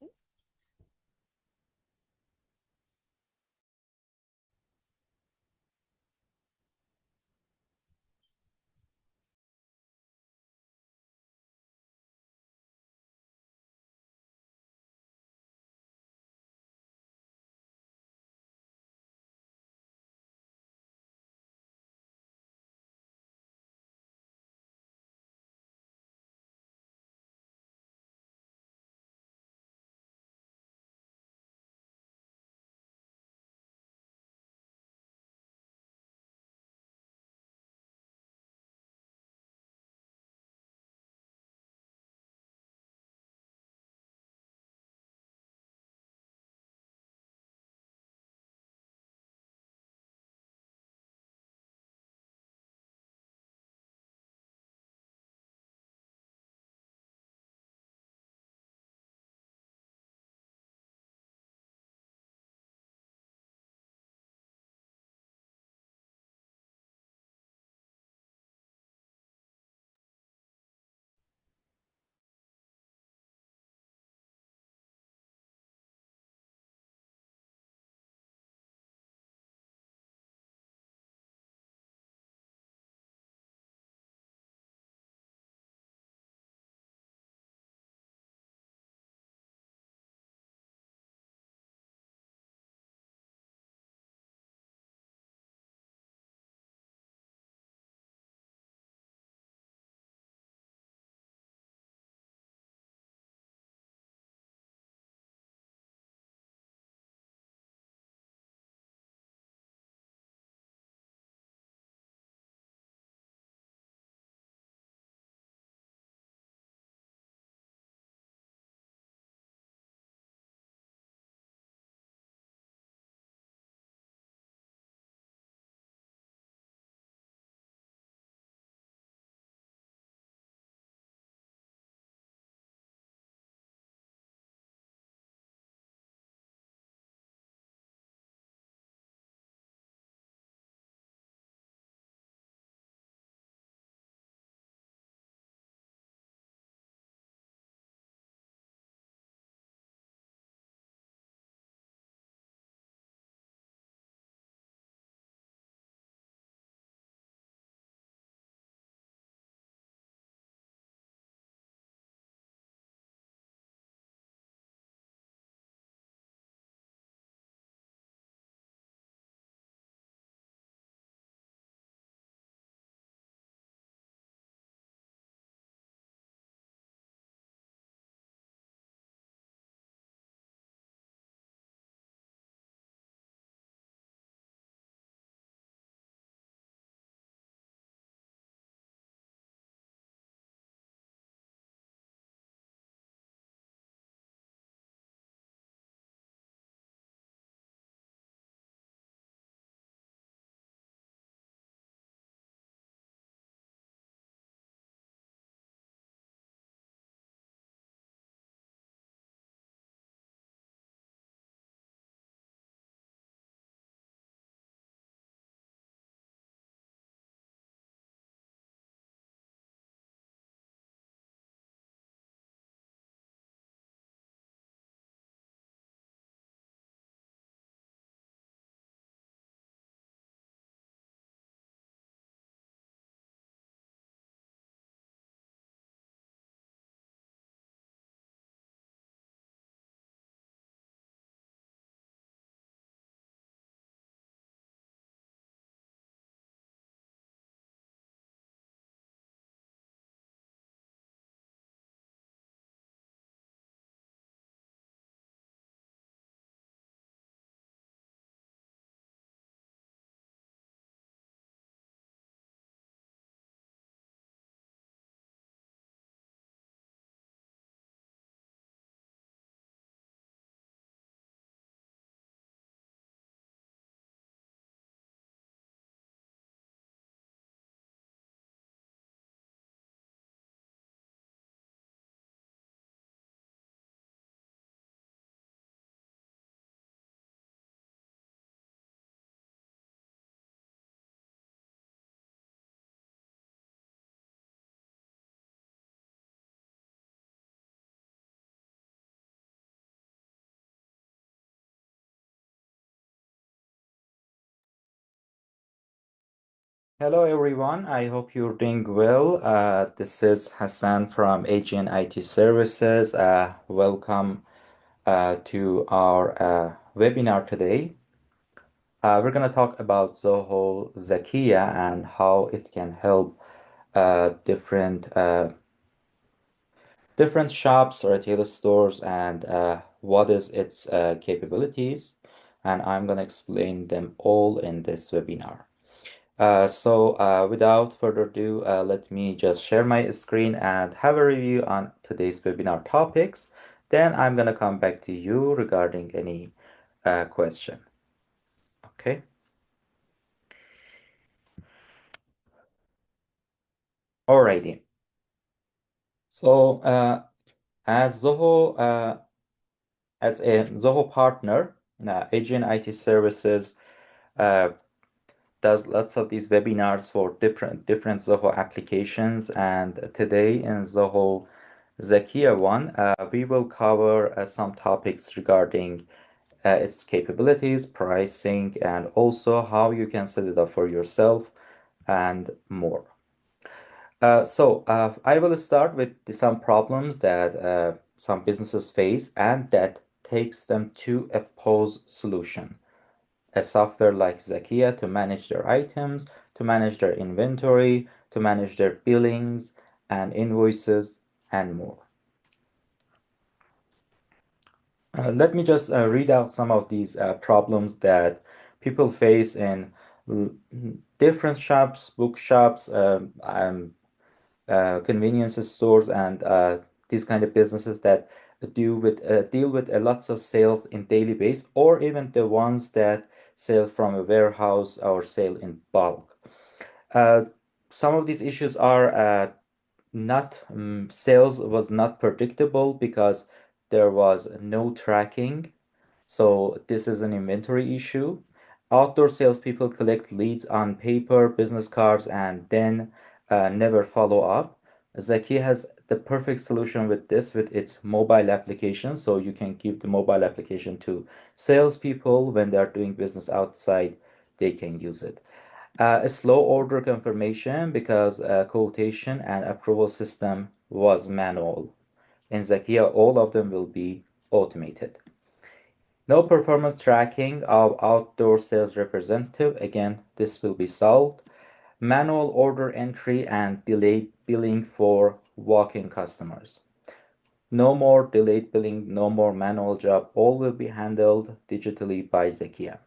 혹시? Hello everyone, I hope you're doing well. This is Hassan from AGN IT Services. Welcome to our webinar today. We're going to talk about Zoho Zakya and how it can help different shops or retail stores and what is its capabilities. And I'm going to explain them all in this webinar. Without further ado, let me just share my screen and have a review on today's webinar topics. Then I'm going to come back to you regarding any question. Okay. Alrighty. So as Zoho, as a Zoho partner, AGN IT Services uh, does lots of these webinars for different Zoho applications. And today in Zoho Zakya one, we will cover some topics regarding its capabilities, pricing, and also how you can set it up for yourself and more. I will start with some problems that some businesses face and that takes them to a POS solution, a software like Zakia to manage their items, to manage their inventory, to manage their billings and invoices, and more. Let me just read out some of these problems that people face in different shops, bookshops, convenience stores, and these kind of businesses that deal with lots of sales in daily base, or even the ones that sell from a warehouse or sell in bulk. Uh, some of these issues are not sales was not predictable because there was no tracking. So this is an inventory issue. Outdoor salespeople collect leads on paper, business cards, and then never follow up. Zaki has the perfect solution with this, with its mobile application. So you can give the mobile application to salespeople when they are doing business outside, they can use it. A slow order confirmation because quotation and approval system was manual. In Zakia, all of them will be automated. No performance tracking of outdoor sales representative. Again, this will be solved. Manual order entry and delayed billing for walk-in customers. No more delayed billing, no more manual job. All will be handled digitally by Zakia.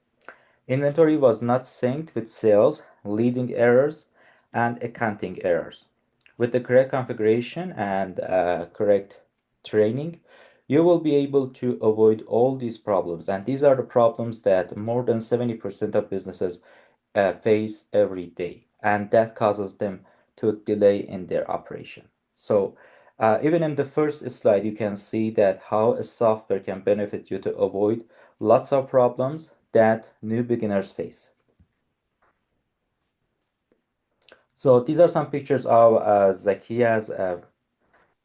Inventory was not synced with sales, leading errors, and accounting errors. With the correct configuration and correct training, you will be able to avoid all these problems. And these are the problems that more than 70% of businesses face every day. And that causes them to delay in their operation. So even in the first slide, you can see that how a software can benefit you to avoid lots of problems that new beginners face. So these are some pictures of Zakia's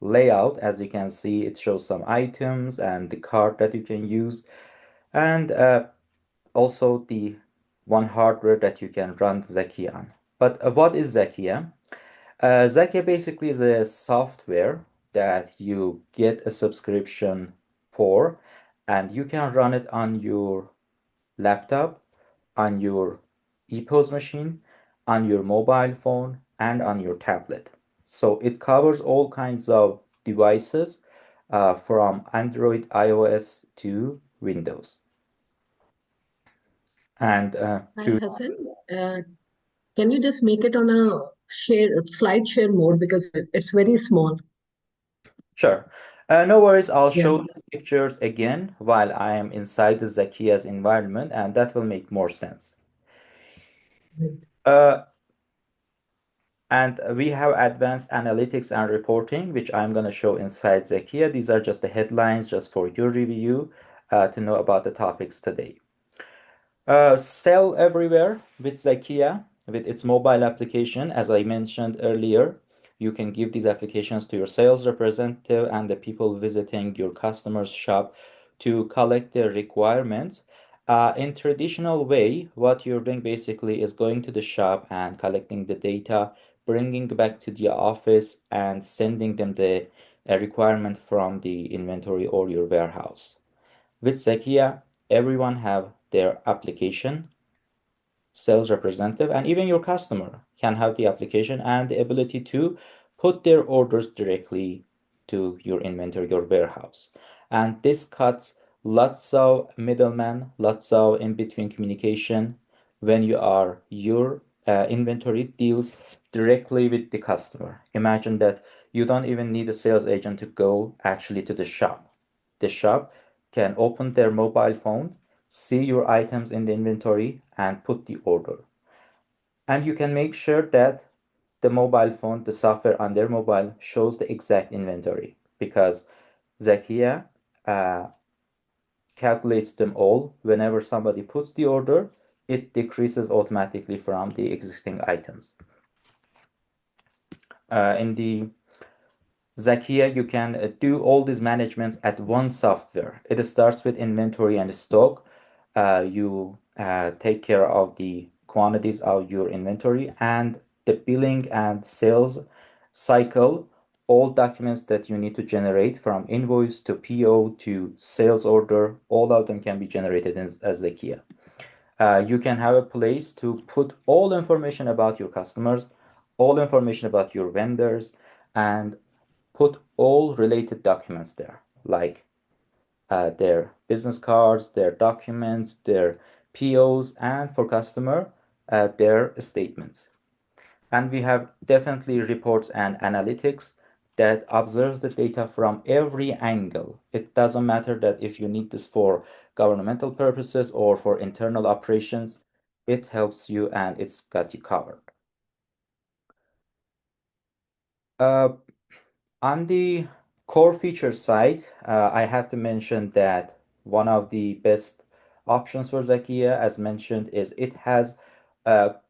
layout. As you can see, it shows some items and the card that you can use, and also the one hardware that you can run Zakia on. But what is Zakia? Zakia basically is a software that you get a subscription for, and you can run it on your laptop, on your ePOS machine, on your mobile phone, and on your tablet. So it covers all kinds of devices from Android, iOS to Windows. And Hi, to Hassan. Uh, can you just make it on a slide share mode because it's very small? Sure. No worries, I'll Yeah. show these pictures again while I am inside the Zakia's environment, and that will make more sense. Right. Uh, And we have advanced analytics and reporting, which I'm going to show inside Zakia. These are just the headlines, just for your review to know about the topics today. Sell everywhere with Zakia, with its mobile application. As I mentioned earlier, you can give these applications to your sales representative and the people visiting your customer's shop to collect their requirements. In traditional way, what you're doing basically is going to the shop and collecting the data, bringing back to the office and sending them the requirement from the inventory or your warehouse. With Zakia, everyone have their application, sales representative, and even your customer can have the application and the ability to put their orders directly to your inventory, your warehouse. And this cuts lots of middlemen, lots of in-between communication when your inventory deals directly with the customer. Imagine that you don't even need a sales agent to go actually to the shop. The shop can open their mobile phone, see your items in the inventory, and put the order. And you can make sure that the mobile phone, the software on their mobile shows the exact inventory because Zakia uh, calculates them all. Whenever somebody puts the order, it decreases automatically from the existing items. In the Zakia, you can do all these managements at one software. It starts with inventory and stock. You take care of the quantities of your inventory and the billing and sales cycle, all documents that you need to generate from invoice to PO to sales order, all of them can be generated as Zakia. You can have a place to put all information about your customers, all information about your vendors, and put all related documents there, like their business cards, their documents, their POs, and for customer, their statements. And we have definitely reports and analytics that observes the data from every angle. It doesn't matter that if you need this for governmental purposes or for internal operations, it helps you and it's got you covered. Uh, On the core feature side, I have to mention that one of the best options for Zakia, as mentioned, is it has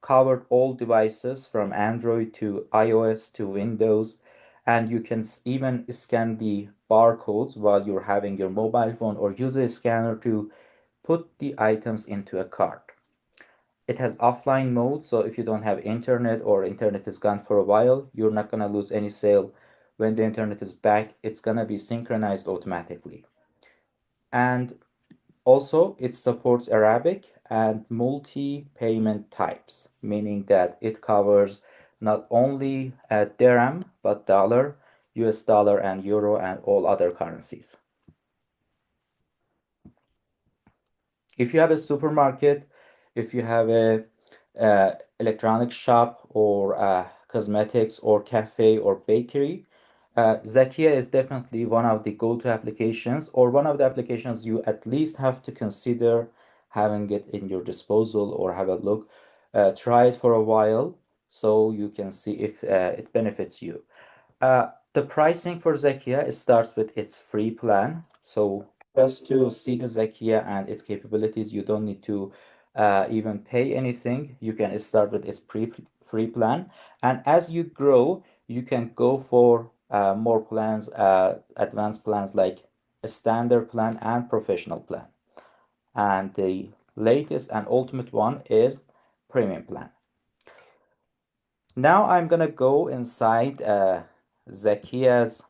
covered all devices from Android to iOS to Windows, and you can even scan the barcodes while you're having your mobile phone or use a scanner to put the items into a cart. It has offline mode, so if you don't have internet or internet is gone for a while, you're not gonna lose any sale. When the internet is back, it's gonna be synchronized automatically. And also, it supports Arabic and multi-payment types, meaning that it covers not only dirham, but dollar, US dollar, and euro, and all other currencies. If you have a supermarket, if you have a electronic shop or cosmetics or cafe or bakery, Zakia is definitely one of the go-to applications or one of the applications you at least have to consider having it in your disposal or have a look. Try it for a while so you can see if it benefits you. The pricing for Zakia starts with its free plan. So just to see the Zakia and its capabilities, you don't need to even pay anything. You can start with its free plan. And as you grow, you can go for more plans, advanced plans like a standard plan and professional plan. And the latest and ultimate one is premium plan. Now I'm gonna go inside Zakia's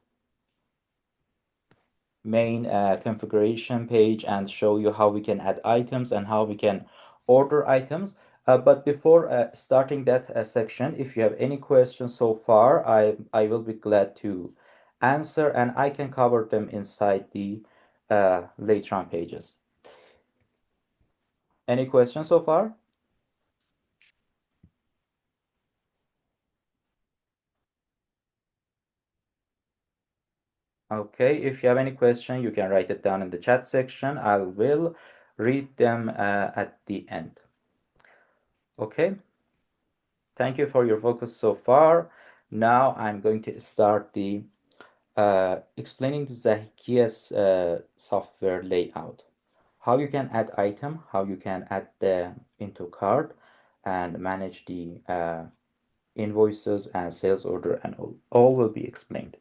main configuration page and show you how we can add items and how we can order items. But before starting that section, if you have any questions so far, I will be glad to answer and I can cover them inside the later on pages. Any questions so far? Okay, if you have any question, you can write it down in the chat section. I will read them at the end. Okay. Thank you for your focus so far. Now I'm going to start the explaining the Zakia's software layout. How you can add item, how you can add the into cart and manage the invoices and sales order and all will be explained.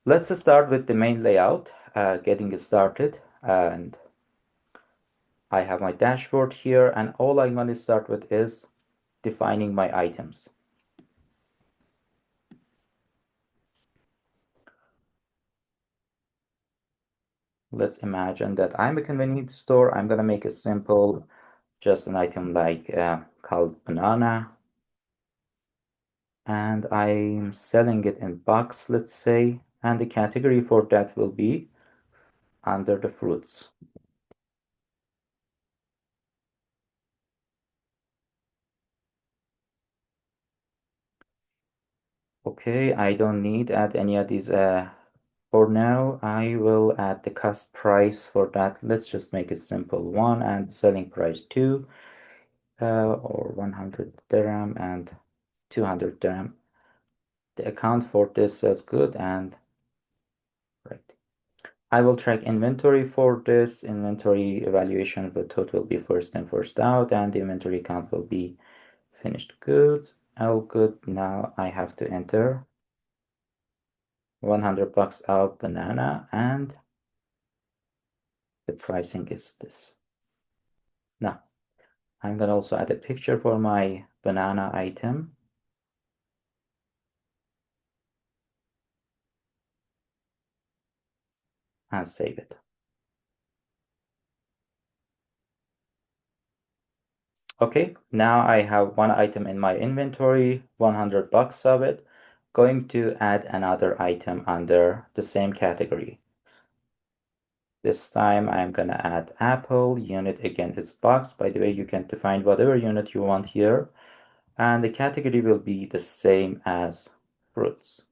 Let's start with the main layout, getting started. And I have my dashboard here, and all I'm going to start with is defining my items. Let's imagine that I'm a convenience store. I'm going to make it simple, just an item like called banana. And I'm selling it in box, let's say, and the category for that will be under the fruits. Okay, I don't need add any of these. For now, I will add the cost price for that. Let's just make it simple. 1 and selling price 2, or 100 dirham and 200 dirham. The account for this is good and right. I will track inventory for this. Inventory evaluation of the total will be first in, first out, and the inventory count will be finished goods. All good. Now I have to enter 100 bucks out banana, and the pricing is this. Now I'm gonna also add a picture for my banana item and save it. Okay, now I have one item in my inventory, 100 bucks of it. Going to add another item under the same category. This time I'm gonna add apple unit. Again, it's box. By the way, you can define whatever unit you want here. And the category will be the same as fruits.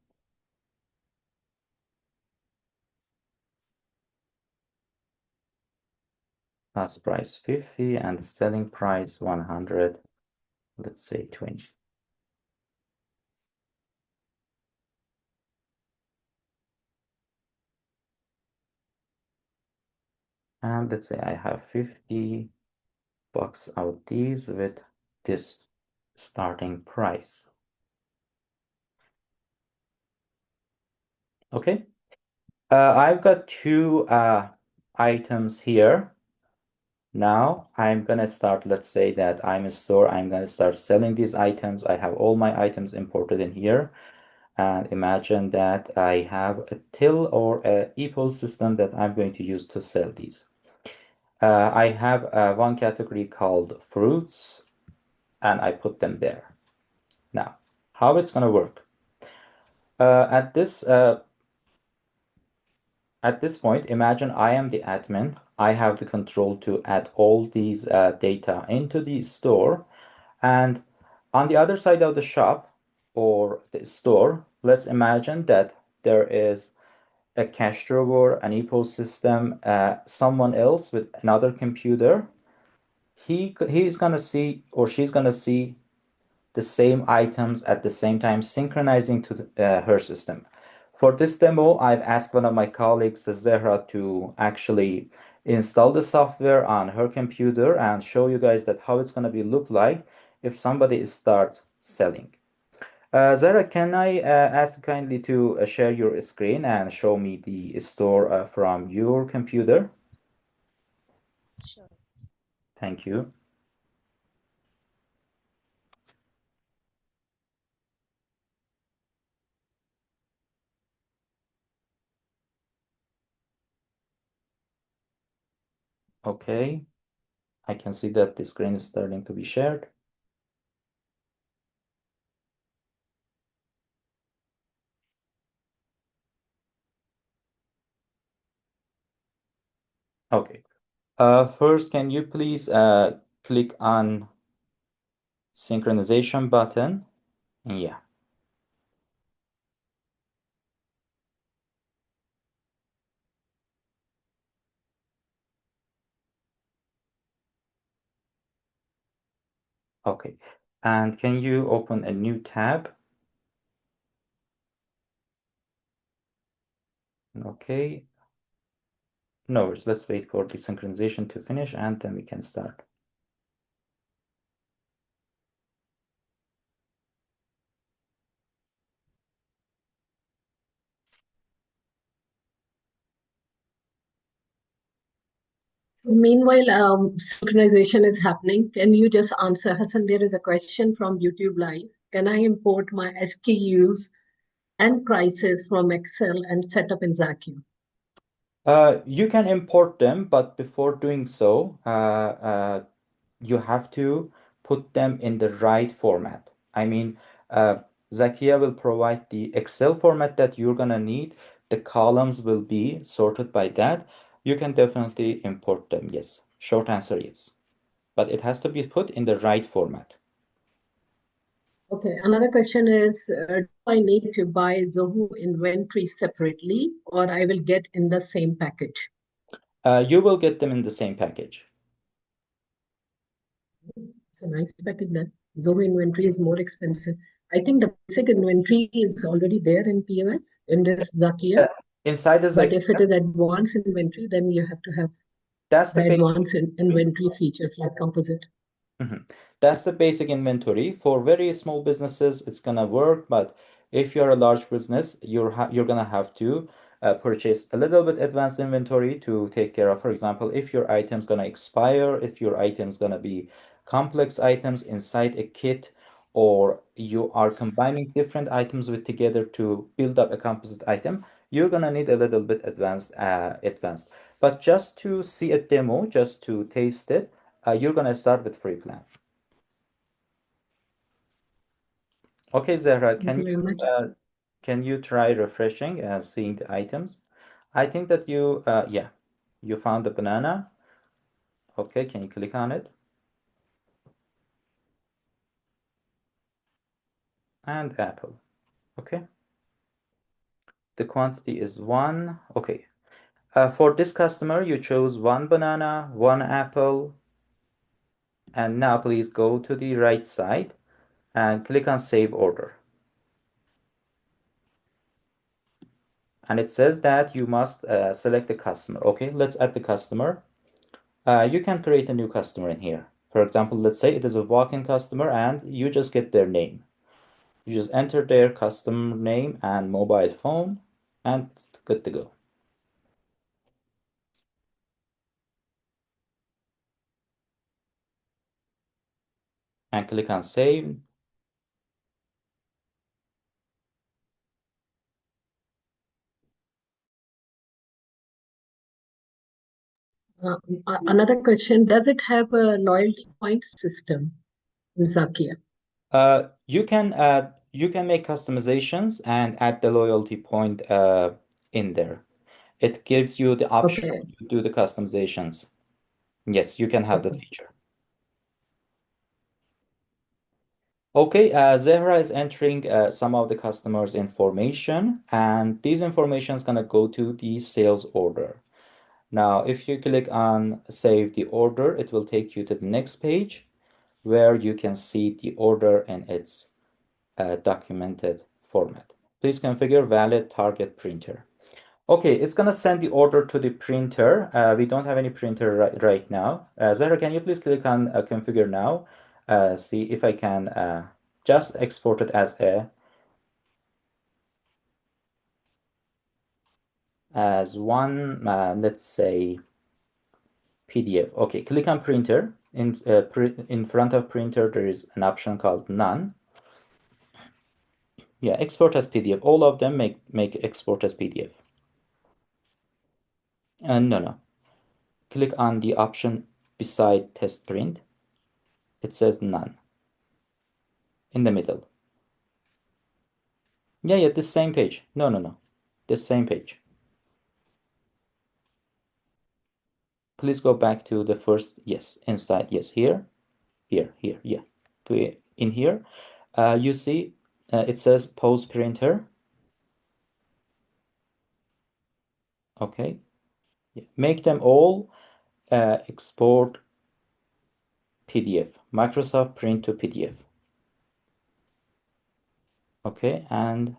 Cost price 50 and the selling price 100. Let's say 20. And let's say I have 50 bucks out these with this starting price. Okay. I've got two items here. Now I'm gonna start, let's say that I'm a store, I'm gonna start selling these items. I have all my items imported in here. And imagine that I have a till or a EPOS system that I'm going to use to sell these. I have one category called fruits, and I put them there. Now, how it's gonna work? Uh, at this uh, at this point, imagine I am the admin. I have the control to add all these data into the store. And on the other side of the shop or the store, let's imagine that there is a cash drawer, an EPOS system, someone else with another computer. He's gonna see or she's gonna see the same items at the same time, synchronizing to her system. For this demo, I've asked one of my colleagues, Zehra, to actually install the software on her computer and show you guys that how it's going to be look like if somebody starts selling. Zehra, can I ask you kindly to share your screen and show me the store from your computer? Sure. Thank you. Okay, I can see that the screen is starting to be shared. Okay. First, can you please click on synchronization button? Yeah. Okay. And can you open a new tab? Okay. No worries. Let's wait for the synchronization to finish and then we can start. Meanwhile, synchronization is happening. Can you just answer, Hassan? There is a question from YouTube Live. Can I import my SKUs and prices from Excel and set up in Zakia? You can import them, but before doing so, you have to put them in the right format. I mean, uh, Zakia will provide the Excel format that you're gonna need. The columns will be sorted by that. You can definitely import them, yes. Short answer, yes. But it has to be put in the right format. Okay, another question is, do I need to buy Zoho inventory separately or I will get in the same package? You will get them in the same package. It's a nice package then. Zoho inventory is more expensive. I think the basic inventory is already there in POS in this Uh, Zakia. Inside the But if it Zakia, is advanced inventory, then you have to have that's the the basic. advanced inventory features like composite. Mhm. That's the basic inventory. For very small businesses, it's gonna work, but if you're a large business, you're gonna have to purchase a little bit advanced inventory to take care of. For example, if your item's gonna expire, if your item's gonna be complex items inside a kit, or you are combining different items with together to build up a composite item, you're gonna need a little bit advanced. But just to see a demo, just to taste it, you're gonna start with free plan. Okay, Zahra, Thank you very much. can you try refreshing and seeing the items? I think that yeah, you found the banana. Okay, can you click on it? And apple. Okay, the quantity is one. Okay, for this customer, you chose one banana, one apple, and now please go to the right side and click on save order. And it says that you must select the customer. Okay, let's add the customer. You can create a new customer in here. For example, let's say it is a walk-in customer and you just get their name. You just enter their customer name and mobile phone and it's good to go. And click on save. Uh, Another question, does it have a loyalty point system in Zakia? You can make customizations and add the loyalty point in there. It gives you the option Okay. to do the customizations. Yes, you can have that Okay. feature. Okay, Zehra is entering some of the customers' information, and these information is gonna go to the sales order. Now, if you click on Save the Order, it will take you to the next page where you can see the order in its documented format. Please configure valid target printer. Okay, it's gonna send the order to the printer. We don't have any printer right now. Zahra, can you please click on Configure Now? See if I can just export it as one, let's say, PDF. Okay, click on printer. In front of printer, there is an option called none. Yeah, export as PDF. All of them make export as PDF. No, no. Click on the option beside test print. It says none in the middle. Yeah, yeah, this same page. No, no, no. This same page. Please go back to the first. Yes, inside. Yes, here, here. Yeah. In here, you see it says post printer. Okay. Yeah. Make them all export PDF. Microsoft Print to PDF. Okay, and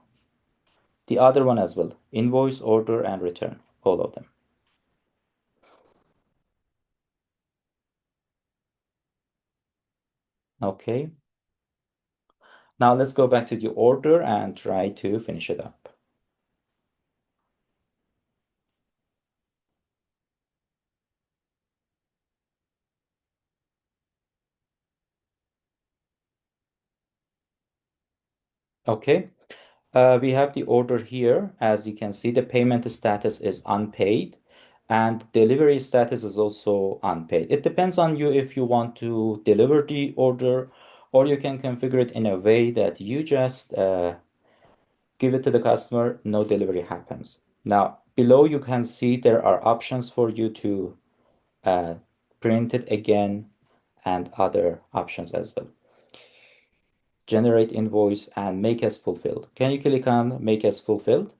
the other one as well. Invoice, order, and return. All of them. Okay. Now let's go back to the order and try to finish it up. Okay. We have the order here. As you can see, the payment status is unpaid and delivery status is also unpaid. It depends on you if you want to deliver the order, or you can configure it in a way that you just give it to the customer, no delivery happens. Now, below you can see there are options for you to uh, print it again and other options as well. Generate invoice and make as fulfilled. Can you click on make as fulfilled?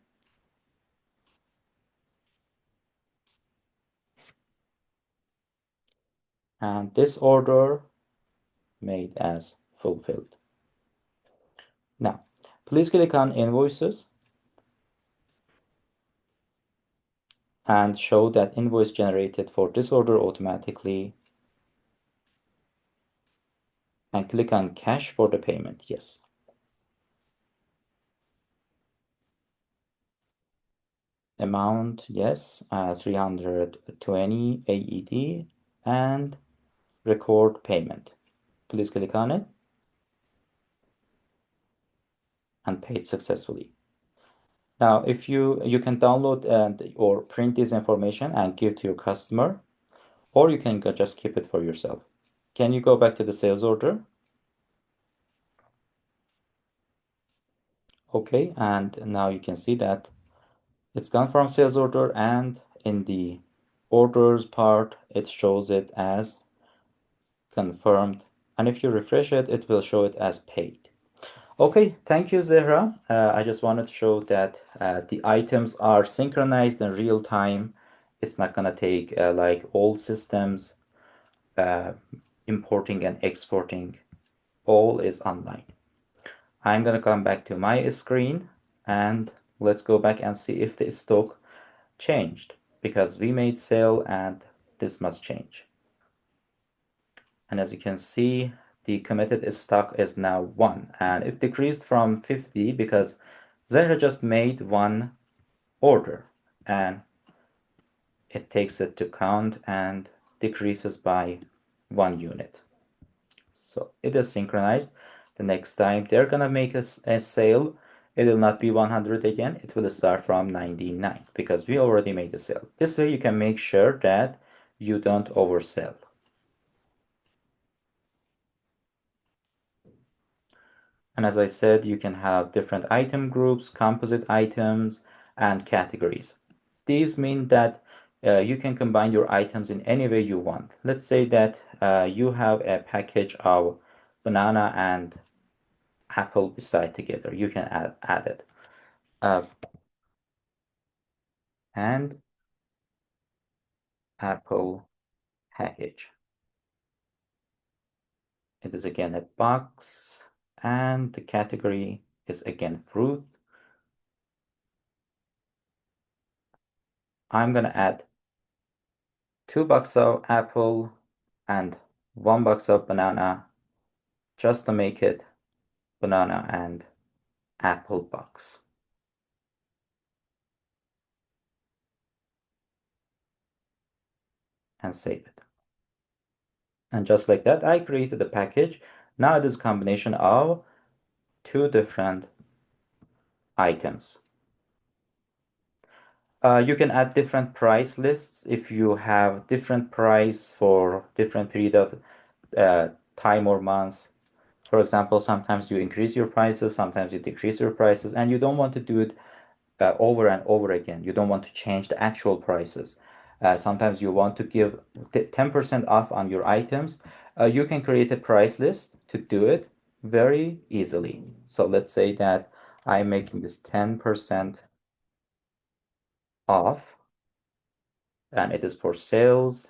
And this order made as fulfilled. Now, please click on invoices and show that invoice generated for this order automatically and click on cash for the payment. Yes. Amount, yes, 320 AED and record payment. Please click on it and paid successfully. Now, if you can download or print this information and give to your customer, or you can just keep it for yourself. Can you go back to the sales order? Okay, and now you can see that it's gone from sales order, and in the orders part, it shows it as confirmed. And if you refresh it, it will show it as paid. Okay, thank you, Zehra. I just wanted to show that the items are synchronized in real time. It's not gonna take like old systems, uh, importing and exporting. All is online. I'm gonna come back to my screen and let's go back and see if the stock changed, because we made sale and this must change. And as you can see, the committed stock is now 1 and it decreased from 50 because Zahra just made one order and it takes it to count and decreases by 1 unit. So it is synchronized. The next time they're gonna make a sale, it will not be 100 again, it will start from 99 because we already made the sale. This way you can make sure that you don't oversell. And as I said, you can have different item groups, composite items, and categories. These mean that you can combine your items in any way you want. Let's say that you have a package of banana and apple beside together. You can add it. Uh, and apple package. It is again a box, and the category is again fruit. I'm gonna add 2 boxes of apple and 1 box of banana just to make it banana and apple box. And save it. And just like that, I created a package. Now it is a combination of 2 different items. You can add different price lists if you have different price for different period of time or months. For example, sometimes you increase your prices, sometimes you decrease your prices, and you don't want to do it over and over again. You don't want to change the actual prices. Sometimes you want to give 10% off on your items. You can create a price list to do it very easily. So let's say that I'm making this 10% off and it is for sales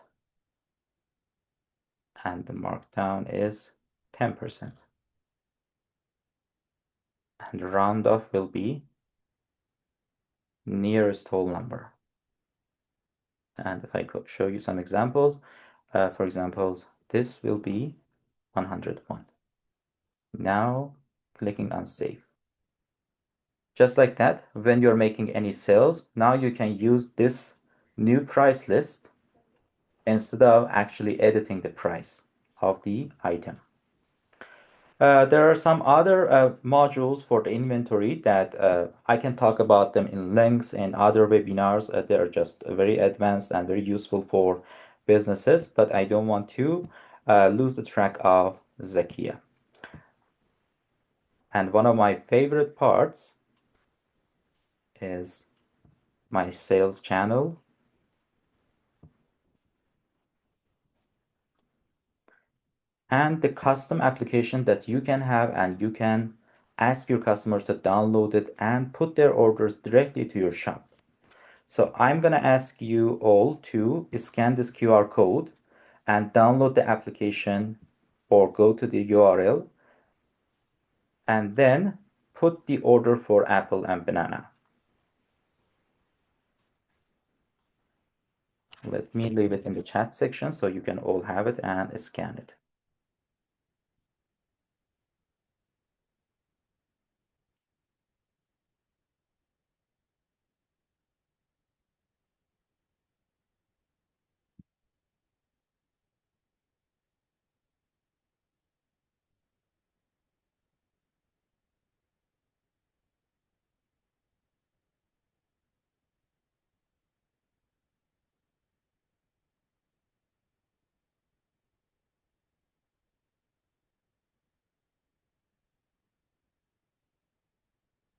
and the markdown is 10%. And the round off will be nearest whole number. And if I could show you some examples, for examples, this will be 101. Now clicking on save. Just like that, when you're making any sales, now you can use this new price list instead of actually editing the price of the item. There are some other modules for the inventory that I can talk about them in length in other webinars. They are just very advanced and very useful for businesses, but I don't want to lose the track of Zakia. And one of my favorite parts is my sales channel. And the custom application that you can have, and you can ask your customers to download it and put their orders directly to your shop. So I'm going to ask you all to scan this QR code and download the application or go to the URL and then put the order for apple and banana. Let me leave it in the chat section so you can all have it and scan it.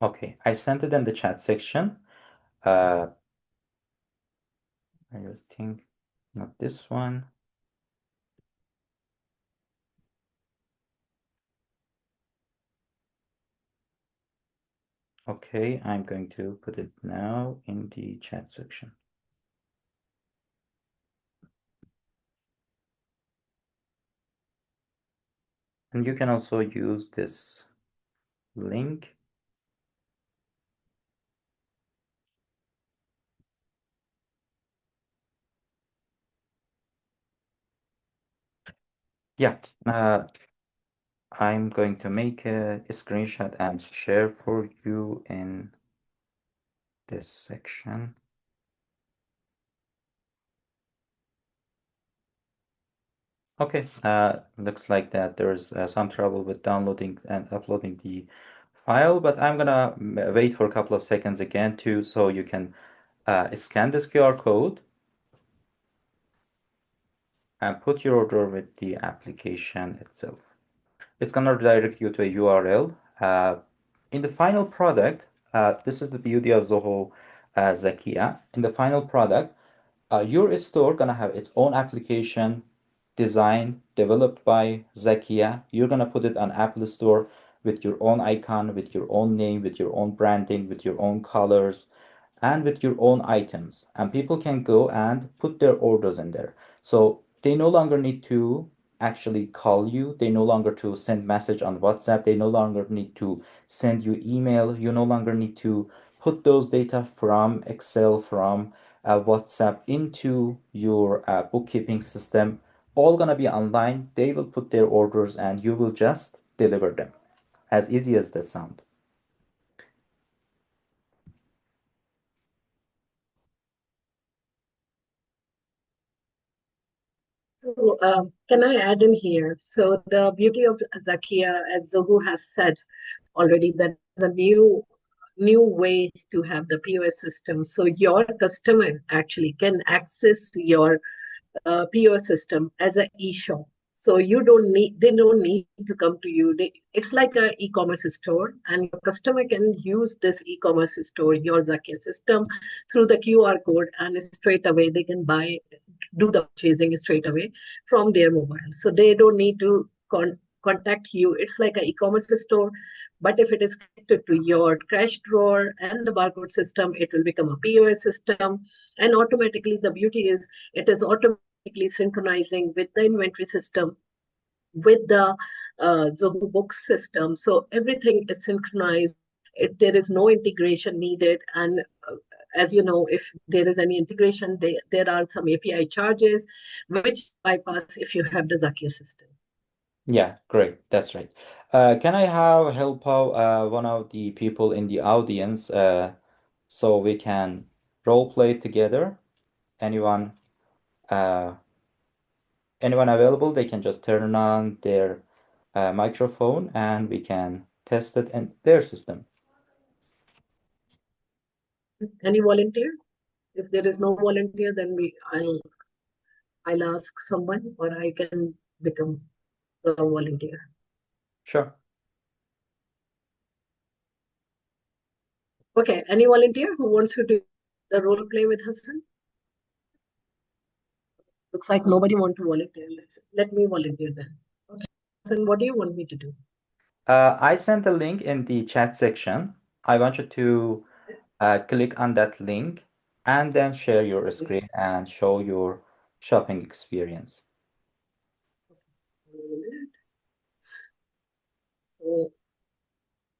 Okay, I sent it in the chat section. I think not this one. Okay, I'm going to put it now in the chat section. And you can also use this link. Yeah, I'm going to make a screenshot and share for you in this section. Okay, looks like that there's some trouble with downloading and uploading the file, but I'm gonna wait for a couple of seconds again too, so you can scan this QR code and put your order with the application itself. It's gonna redirect you to a URL. In the final product, this is the beauty of Zoho Zakya. In the final product, your store gonna have its own application designed, developed by Zakia. You're gonna put it on Apple Store with your own icon, with your own name, with your own branding, with your own colors, and with your own items. And people can go and put their orders in there. So they no longer need to actually call you. They no longer to send message on WhatsApp. They no longer need to send you email. You no longer need to put those data from Excel, from WhatsApp into your bookkeeping system. All gonna be online. They will put their orders and you will just deliver them. As easy as that sound. So, can I add in here? So the beauty of Zakia, as Zoho has said already, that is a new way to have the POS system. So your customer actually can access your POS system as an e-shop. So they don't need to come to you. It's like an e-commerce store, and your customer can use this e-commerce store, your Zakia system, through the QR code, and straight away they can do the purchasing straight away from their mobile. So they don't need to contact you. It's like an e-commerce store, but if it is connected to your cash drawer and the barcode system, it will become a POS system. And automatically, the beauty is it is automatically synchronizing with the inventory system, with the Zoho Books system. So everything is synchronized. There is no integration needed. And as you know, if there is any integration, there are some API charges, which bypass if you have the Zakia system. Yeah, great. That's right. Can I have help out one of the people in the audience so we can role play together? Anyone uh, anyone available? They can just turn on their microphone and we can test it in their system. Any volunteer? If there is no volunteer, then I'll ask someone, or I can become a volunteer. Sure. Okay, any volunteer who wants to do the role play with Hassan? Looks like nobody wants to volunteer. Let me volunteer then. Okay, Hassan, what do you want me to do? I sent a link in the chat section. I want you to click on that link and then share your screen and show your shopping experience. So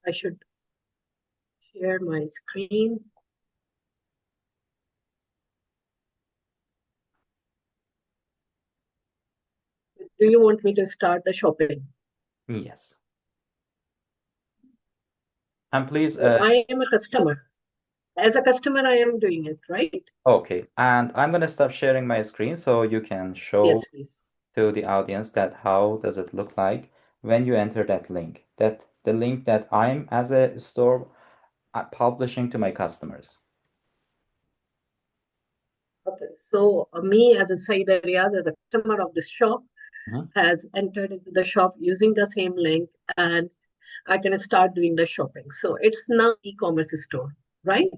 I should share my screen. Do you want me to start the shopping? Yes. And please, So I am a customer. As a customer, I am doing it, right? okay. And I'm gonna stop sharing my screen so you can show Yes, please. to the audience that how does it look like when you enter that link. That the link that I'm as a store publishing to my customers. Okay, so me as a Saida Riyaz, as a customer of this shop, Mhm. has entered into the shop using the same link, and I can start doing the shopping. So it's now e-commerce store, right?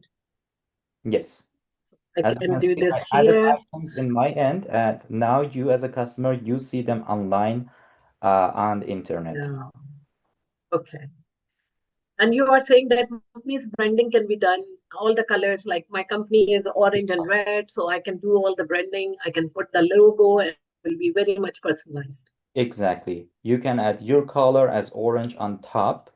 Yes. I As you can can do see, this I added here. items in my end, and now you as a customer, you see them online on the internet. Yeah. Okay. And you are saying that company's branding can be done, all the colors, like my company is orange and red, so I can do all the branding. I can put the logo and it will be very much personalized. Exactly. You can add your color as orange on top,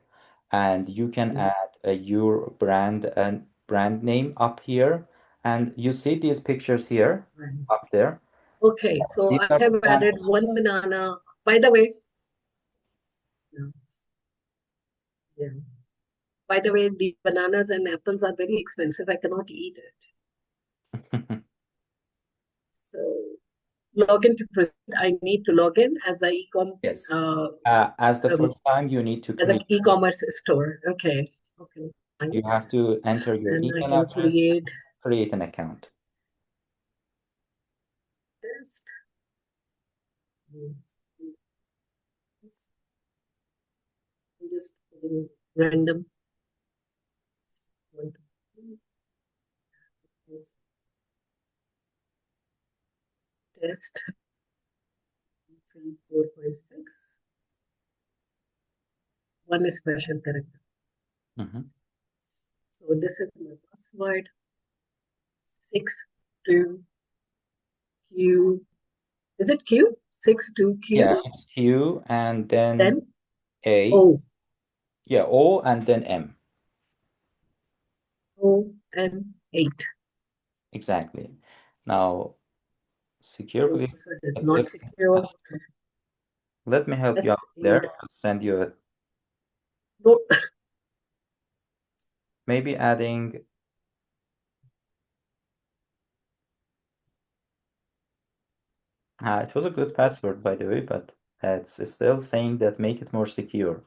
and you can add your brand and brand name up here. And you see these pictures here Right. up there. Okay, so These I are have added bananas. one banana. By the way, yeah, yeah. By the way, the bananas and apples are very expensive. I cannot eat it. So log in to present. I need to log in as a e-com Yes. As the first time, you need to as an create, e-commerce store. Okay. Okay. you have Nice. to enter your And I email can address, create an account. test. I'm just putting random. 1, 2, 3, test 3, 4, 5, 6. One is special character. Mhm. So this is my password. 62Q. Is it Q? 62Q. Yeah, it's Q and then Then A. O. Yeah, O and then M. O and 8. Exactly. Now, secure, So please. password is not secure. Let me help you out there. S8. I'll send you a, No, maybe adding. It was a good password, by the way, but it's still saying that make it more secure.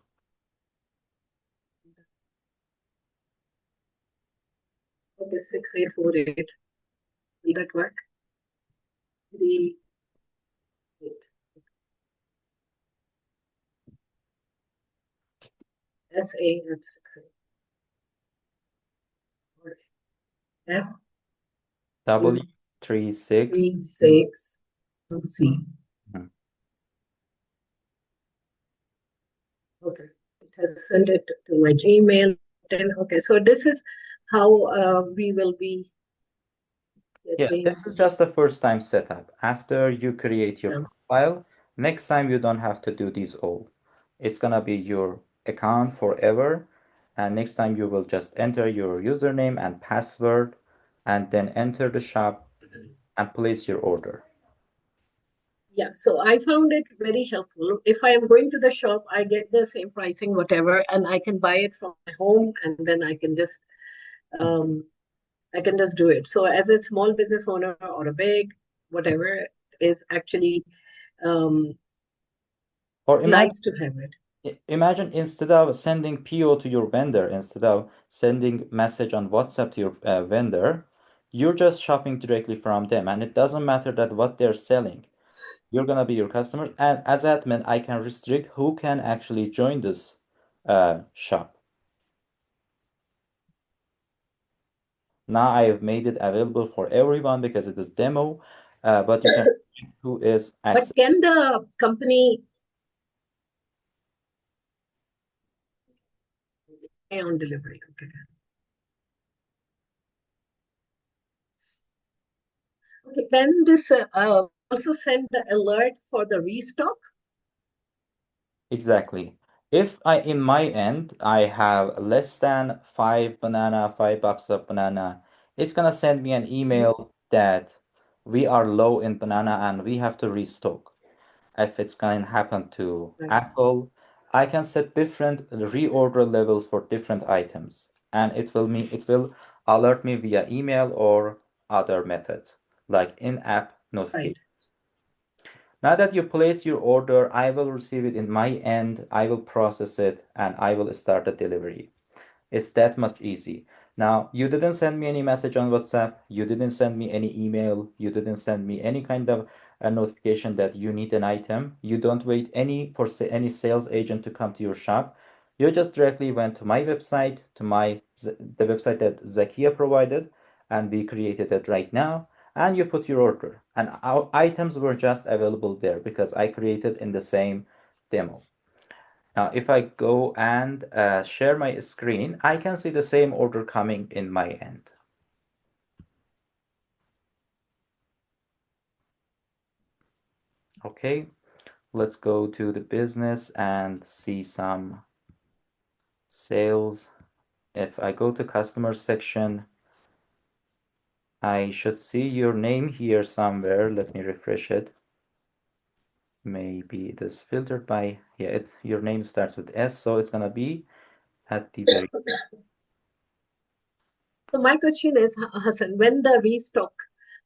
okay, 6848. Will that work? 3, 8. SA at 6. F W36. 36 C. Mhm. Okay, it has sent it to my Gmail. Okay, so this is how we will be Yeah, getting. this is just the first time setup. After you create your profile, next time you don't have to do these all. It's gonna be your account forever. And next time you will just enter your username and password and then enter the shop and place your order. Yeah, so I found it very helpful. If I am going to the shop, I get the same pricing, whatever, and I can buy it from my home, and then um, I can just do it. So as a small business owner or a big, whatever, is actually Or imagine nice to have it. Imagine instead of sending PO to your vendor, instead of sending message on WhatsApp to your vendor, you're just shopping directly from them, and it doesn't matter that what they're selling. You're gonna be your customer, and as admin, I can restrict who can actually join this shop. Now I have made it available for everyone because it is demo, but you can restrict who is But access. can the company pay on delivery? Okay. Okay. Can this also send the alert for the restock? Exactly. If in my end, I have less than 5 boxes of banana, it's gonna send me an email that we are low in banana and we have to restock. If it's going to happen to Right. Apple, I can set different reorder levels for different items, and it will alert me via email or other methods like in-app Right. notifications. Now that you place your order, I will receive it in my end, I will process it, and I will start the delivery. It's that much easy. Now, you didn't send me any message on WhatsApp, you didn't send me any email, you didn't send me any kind of a notification that you need an item. You don't wait any sales agent to come to your shop. You just directly went to my website, to the website that Zakia provided, and we created it right now, and you put your order. And our items were just available there because I created in the same demo. Now, if I go and share my screen, I can see the same order coming in my end. Okay, let's go to the business and see some sales. If I go to customer section, I should see your name here somewhere. Let me refresh it. Maybe it is filtered by, yeah, your name starts with S, so it's gonna be at the very. So my question is, Hassan, when the restock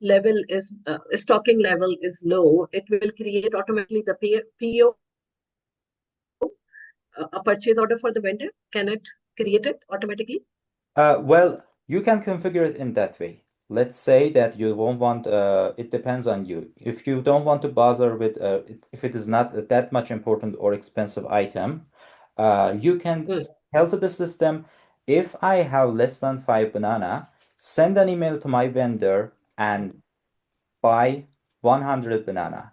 level is stocking level is low, it will create automatically the PO, a purchase order for the vendor. Can it create it automatically? Well, you can configure it in that way. Let's say that you won't want, it depends on you. If you don't want to bother with, if it is not that much important or expensive item, you can Hmm. tell to the system, if I have less than 5 banana, send an email to my vendor and buy 100 banana.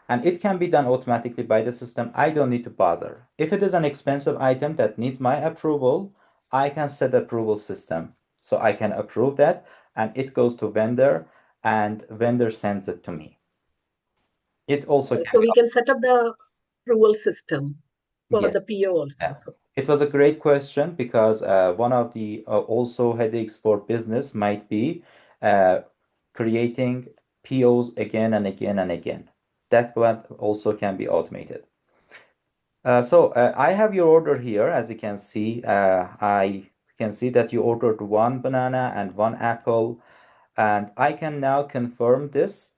And it can be done automatically by the system. I don't need to bother. If it is an expensive item that needs my approval, I can set approval system. So I can approve that and it goes to vendor and vendor sends it to me. It also can So we can set up the approval system be, for yes. the PO also. Yeah. So It was a great question because one of the also headaches for business might be uh, creating POs again and again and again. That one also can be automated. I have your order here. As you can see, I can see that you ordered 1 banana and 1 apple, and I can now confirm this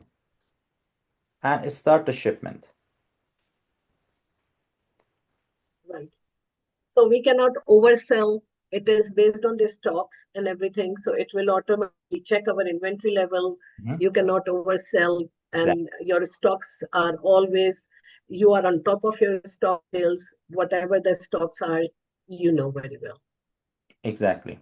and start the shipment. right. So we cannot oversell. It is based on the stocks and everything. So it will automatically check our inventory level. Mhm. You cannot oversell, Exactly. and your stocks are always, you are on top of your stock sales. Whatever the stocks are, you know very well. Exactly.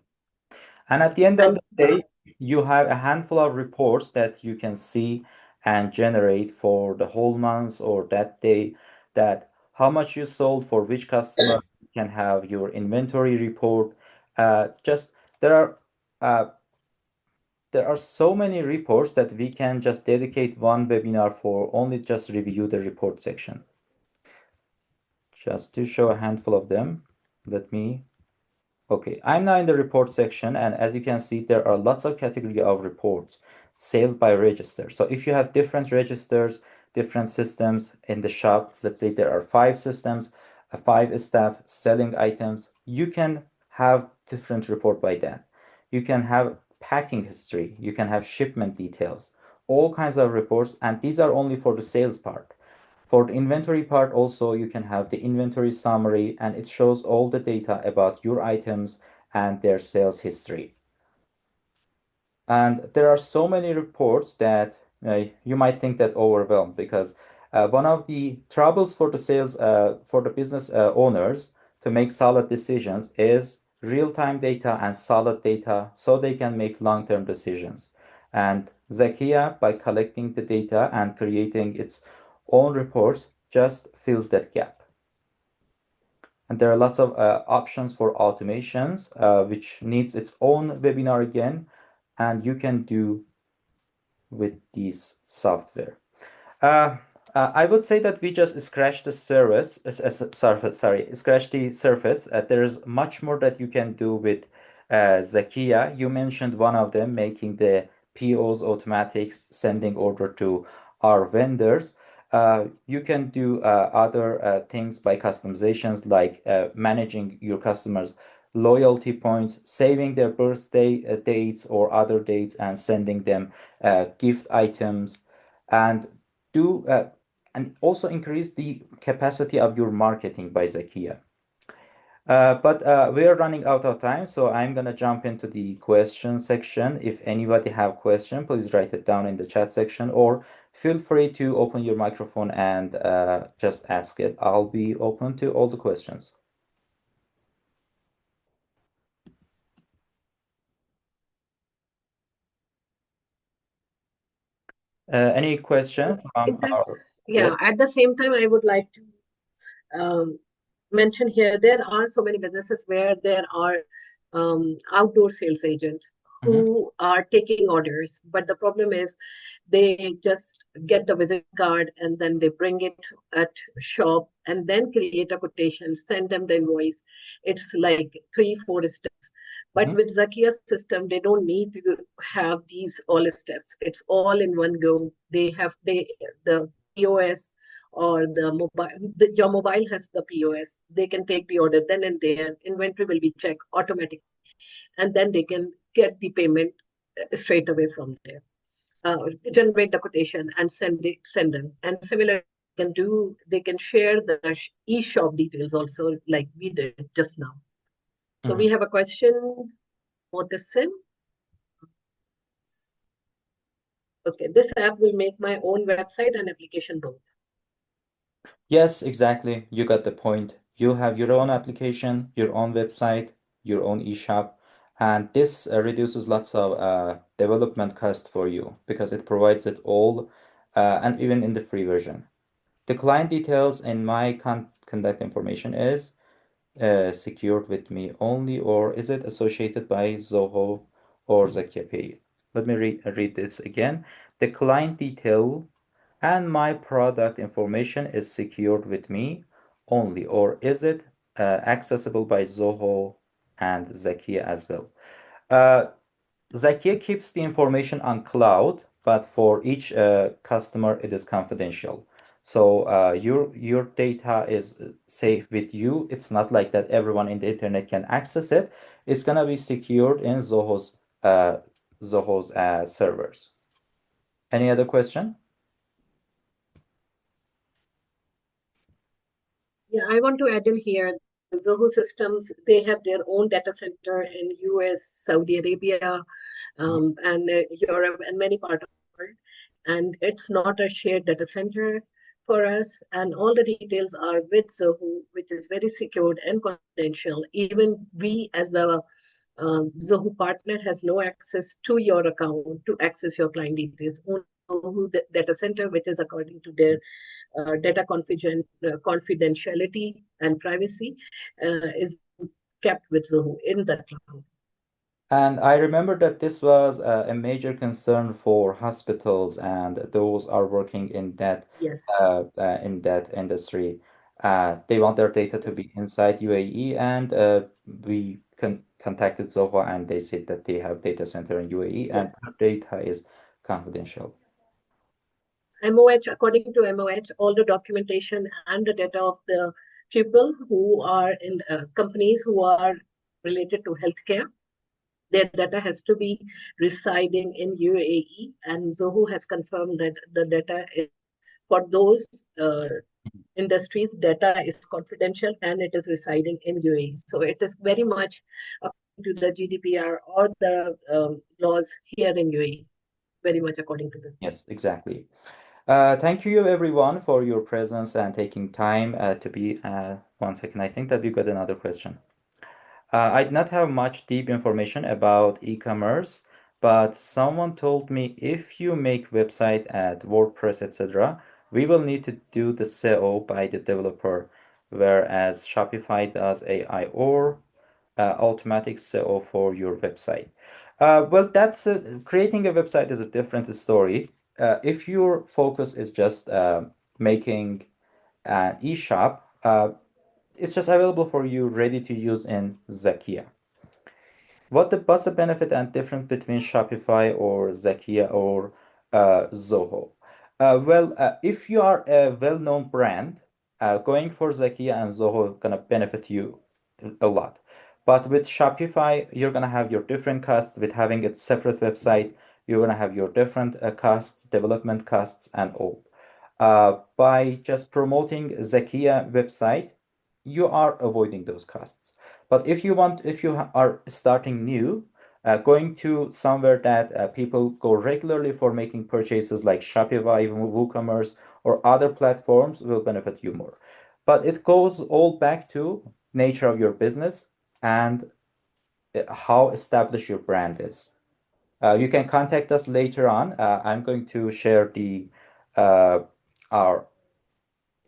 And at the end of And the day, you have a handful of reports that you can see and generate for the whole month or that day, that how much you sold for which customer. You can have your inventory report. Just there are uh, there are so many reports that we can just dedicate one webinar for only just review the report section. Just to show a handful of them, let me. Okay, I'm now in the report section, and as you can see, there are lots of category of reports, sales by register. So if you have different registers, different systems in the shop, let's say there are 5 systems, 5 staff selling items, you can have different report by that. You can have packing history, you can have shipment details, all kinds of reports, and these are only for the sales part. For the inventory part also, you can have the inventory summary, and it shows all the data about your items and their sales history. And there are so many reports that you might think that overwhelmed, because one of the troubles for the sales for the business owners to make solid decisions is real-time data and solid data so they can make long-term decisions. And Zakia, by collecting the data and creating its own reports, just fills that gap. And there are lots of options for automations, which needs its own webinar again, and you can do with this software. Uh, I would say that we just scratched the scratch the surface. There's much more that you can do with Zakia. You mentioned one of them, making the POs automatic, sending order to our vendors. You can do other things by customizations, like managing your customers' loyalty points, saving their birthday dates or other dates, and sending them gift items, and do and also increase the capacity of your marketing by Zakia. But we are running out of time, so I'm gonna jump into the question section. If anybody have question, please write it down in the chat section, or feel free to open your microphone and just ask it. I'll be open to all the questions. Any question from our Yeah, guest? at the same time, I would like to mention here, there are so many businesses where there are outdoor sales agents Mhm. who are taking orders, but the problem is they just get the visit card and then they bring it at shop and then create a quotation, send them the invoice. It's like 3-4 steps. But Mhm. with Zakia's system, they don't need to have these all steps. It's all in one go. They have the POS or your mobile has the POS. They can take the order then and there. Inventory will be checked automatically, and then they can get the payment straight away from there. Generate the quotation and send them. And similarly, they can share the e-shop details also, like we did just now. So we Mhm. have a question. Mortison. Okay, this app will make my own website and application both. Yes, exactly. You got the point. You have your own application, your own website, your own e-shop, and this reduces lots of development cost for you because it provides it all, and even in the free version. The client details in my contact information is secured with me only, or is it associated by Zoho or Zakya Pay? Let me read this again. The client detail and my product information is secured with me only, or is it accessible by Zoho and Zakia as well? Uh, Zakia keeps the information on cloud, but for each customer, it is confidential. So your data is safe with you. It's not like that everyone in the internet can access it. It's gonna be secured in uh, Zoho's servers. Any other question? Yeah, I want to add in here, Zoho systems, they have their own data center in US, Saudi Arabia, and Europe, and many parts of the world. And it's not a shared data center for us. And all the details are with Zoho, which is very secured and confidential. Even we, as a Zoho partner, has no access to your account to access your client details. Only Zoho data center, which is according to their data confidentiality and privacy, is kept with Zoho in the cloud. And I remember that this was a major concern for hospitals and those are working Yes. in that industry. They want their data to be inside UAE, and we contacted Zoho, and they said that they have data center in UAE, and Yes. their data is confidential. MOH, according to MOH, all the documentation and the data of the people who are in companies who are related to healthcare, their data has to be residing in UAE, and Zoho has confirmed that the data is for those industries, data is confidential and it is residing in UAE. So it is very much according to the GDPR or the laws here in UAE, very much according to them. Yes, exactly. Thank you everyone for your presence and taking time to be. One second, I think that we got another question. I did not have much deep information about e-commerce, but someone told me if you make website at WordPress, etc., we will need to do the SEO by the developer, whereas Shopify does AI or automatic SEO for your website. Well, that's creating a website is a different story. If your focus is just making an e-shop, it's just available for you ready to use in Zakia. What's the benefit and difference between Shopify or Zakia or Zoho? If you are a well-known brand, going for Zakia and Zoho gonna benefit you a lot. But with Shopify, you're gonna have your different costs. With having a separate website, you're gonna have your different costs, development costs, and all. By just promoting Zakia website, you are avoiding those costs. But if you are starting new, going to somewhere that people go regularly for making purchases like Shopify, WooCommerce, or other platforms will benefit you more. But it goes all back to nature of your business and how established your brand is. You can contact us later on. I'm going to share the uh, our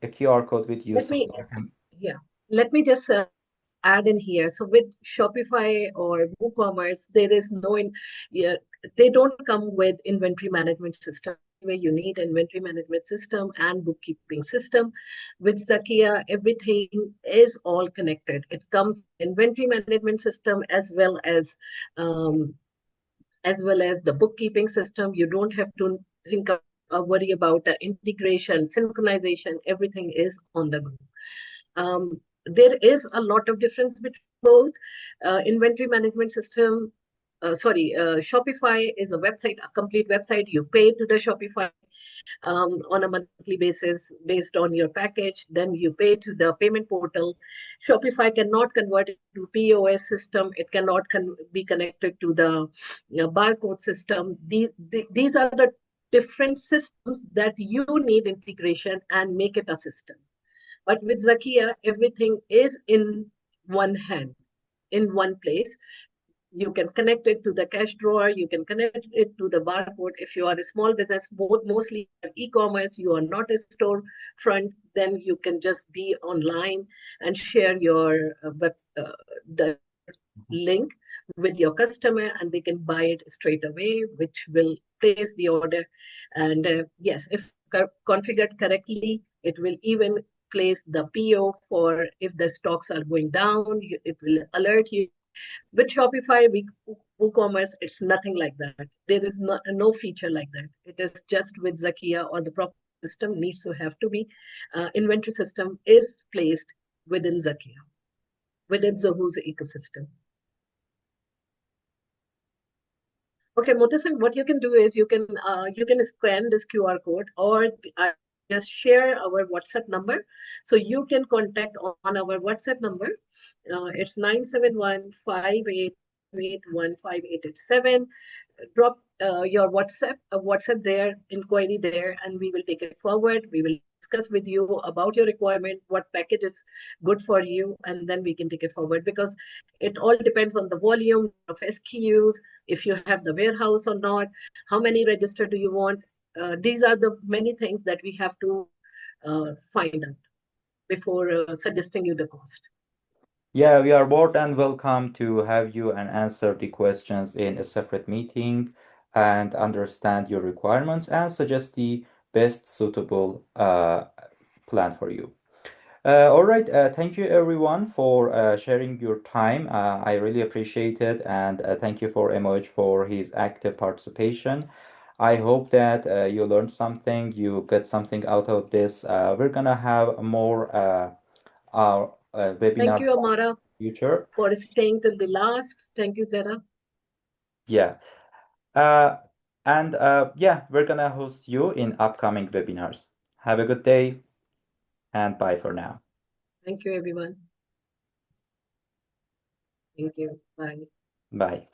a QR code with you Let so me, you can. yeah, let me just add in here. So with Shopify or WooCommerce, there is no, yeah, they don't come with inventory management system where you need inventory management system and bookkeeping system. With Zakia, everything is all connected. It comes inventory management system um, as well as the bookkeeping system. You don't have to think of, worry about the integration, synchronization. Everything is on the go. There is a lot of difference between both. Inventory management system, Shopify is a website, a complete website. You pay to the Shopify on a monthly basis based on your package. Then you pay to the payment portal. Shopify cannot convert it to POS system. It cannot be connected to the barcode system. These are the different systems that you need integration and make it a system. But with Zakia, everything is in one hand, in one place. You can connect it to the cash drawer. You can connect it to the barcode. If you are a small business, mostly e-commerce, you are not a store front, then you can just be online and share your the link with your customer and they can buy it straight away, which will place the order. And yes, if configured correctly, it will even place the PO for if the stocks are going down, it will alert you. With Shopify, WooCommerce, it's nothing like that. There is no feature like that. It is just with Zakia or the proper system needs to have to be. Inventory system is placed within Zakia, within Zoho's ecosystem. Okay, Motasin, what you can do is you can scan this QR code or just share our WhatsApp number. So you can contact on our WhatsApp number. It's 971-5818-15887. Drop your WhatsApp there, inquiry there, and we will take it forward. We will discuss with you about your requirement, what package is good for you, and then we can take it forward because it all depends on the volume of SKUs, if you have the warehouse or not, how many register do you want. These are the many things that we have to find out before suggesting you the cost. Yeah, we are more than welcome to have you and answer the questions in a separate meeting and understand your requirements and suggest the best suitable plan for you. All right, thank you everyone for sharing your time. I really appreciate it, and thank you for MOH for his active participation. I hope that you learned something, you get something out of this. We're gonna have more our Thank webinar you, for Amara, future. for staying till the last. Thank you, Zara. Yeah. Uh, and yeah, we're gonna host you in upcoming webinars. Have a good day, and bye for now. Thank you, everyone. Thank you. Bye. Bye.